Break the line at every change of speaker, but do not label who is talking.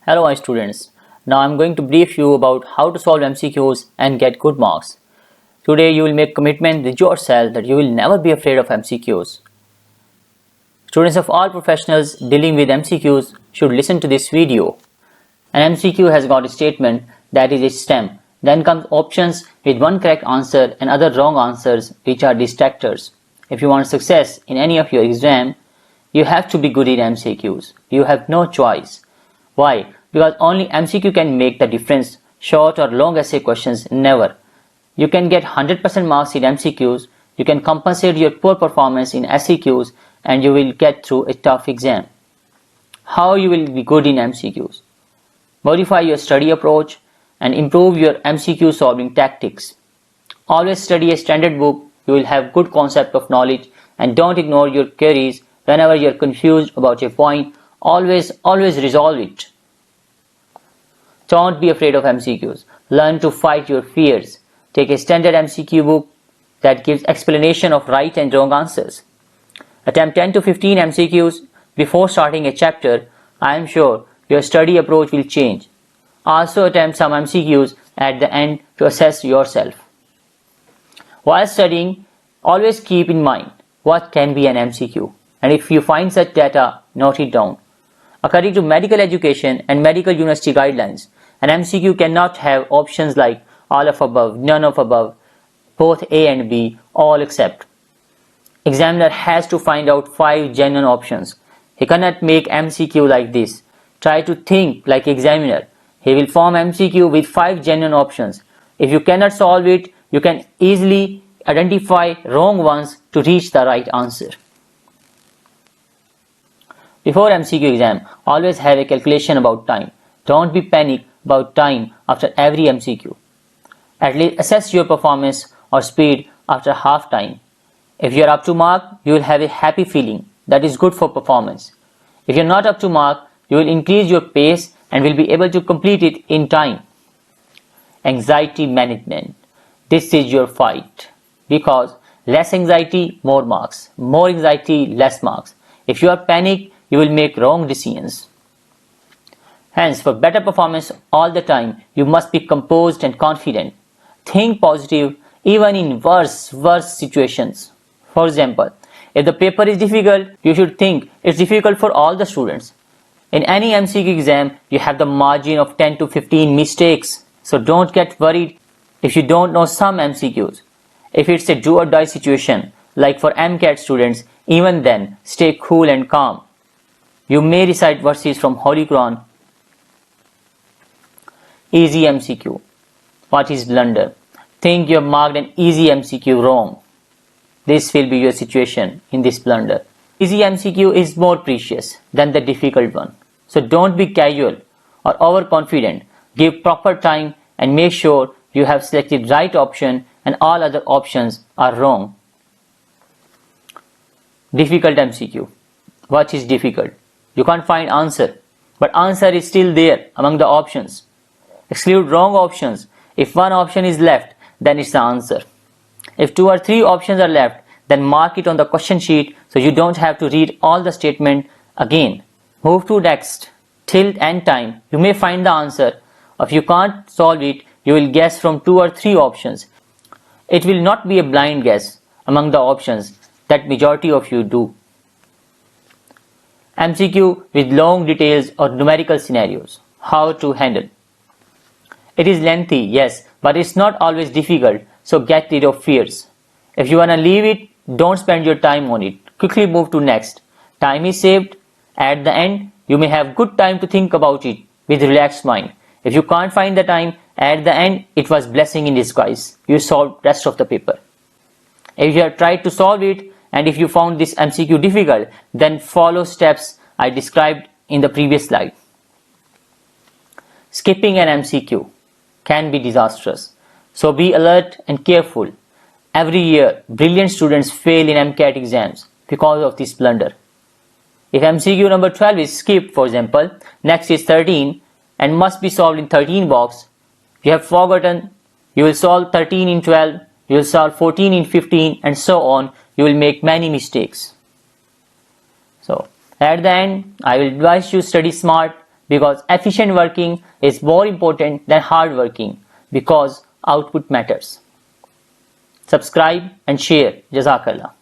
Hello my students, now I am going to brief you about how to solve MCQs and get good marks. Today you will make commitment with yourself that you will never be afraid of MCQs. Students of all professionals dealing with MCQs should listen to this video. An MCQ has got a statement that is its stem. Then comes options with one correct answer and other wrong answers which are distractors. If you want success in any of your exam, you have to be good in MCQs. You have no choice. Why? Because only MCQ can make the difference. Short or long essay questions, never. You can get 100% marks in MCQs, you can compensate your poor performance in SEQs, and you will get through a tough exam. How you will be good in MCQs? Modify your study approach and improve your MCQ solving tactics. Always study a standard book, you will have good concept of knowledge, and don't ignore your queries whenever you are confused about a point. Always resolve it. Don't be afraid of MCQs. Learn to fight your fears. Take a standard MCQ book that gives explanation of right and wrong answers. Attempt 10 to 15 MCQs before starting a chapter. I am sure your study approach will change. Also attempt some MCQs at the end to assess yourself. While studying, always keep in mind what can be an MCQ, and if you find such data, note it down. According to medical education and medical university guidelines, an MCQ cannot have options like all of above, none of above, both A and B, all except. Examiner has to find out 5 genuine options. He cannot make MCQ like this. Try to think like examiner. He will form MCQ with 5 genuine options. If you cannot solve it, you can easily identify wrong ones to reach the right answer. Before MCQ exam, always have a calculation about time. Don't be panicked about time after every MCQ. At least assess your performance or speed after half time. If you are up to mark, you will have a happy feeling. That is good for performance. If you are not up to mark, you will increase your pace and will be able to complete it in time. Anxiety management. This is your fight. Because less anxiety, more marks. More anxiety, less marks. If you are panicked, you will make wrong decisions. Hence, for better performance all the time, you must be composed and confident. Think positive even in worse situations. For example, if the paper is difficult, you should think it's difficult for all the students. In any MCQ exam, you have the margin of 10 to 15 mistakes. So don't get worried if you don't know some MCQs. If it's a do or die situation, like for MCAT students, even then, stay cool and calm. You may recite verses from Holy Quran. Easy MCQ. What is blunder? Think you have marked an easy MCQ wrong. This will be your situation in this blunder. Easy MCQ is more precious than the difficult one. So don't be casual or overconfident. Give proper time and make sure you have selected right option and all other options are wrong. Difficult MCQ. What is difficult? You can't find answer, but answer is still there among the options. Exclude wrong options. If one option is left, then it's the answer. If 2 or 3 options are left, then mark it on the question sheet so you don't have to read all the statement again. Move to next. Till end time, you may find the answer. If you can't solve it, you will guess from 2 or 3 options. It will not be a blind guess among the options that majority of you do. MCQ with long details or numerical scenarios. How to handle. It is lengthy, yes, but it's not always difficult, so get rid of fears. If you wanna leave it, don't spend your time on it. Quickly move to next. Time is saved. At the end, you may have good time to think about it with relaxed mind. If you can't find the time, at the end, it was blessing in disguise. You solved rest of the paper. If you have tried to solve it, and if you found this MCQ difficult, then follow steps I described in the previous slide. Skipping an MCQ can be disastrous. So be alert and careful. Every year, brilliant students fail in MCAT exams because of this blunder. If MCQ number 12 is skipped, for example, next is 13 and must be solved in 13 box, you have forgotten, you will solve 13 in 12, you will solve 14 in 15 and so on. You will make many mistakes. So at the end, I will advise you study smart, because efficient working is more important than hard working because output matters. Subscribe and share. Jazakallah.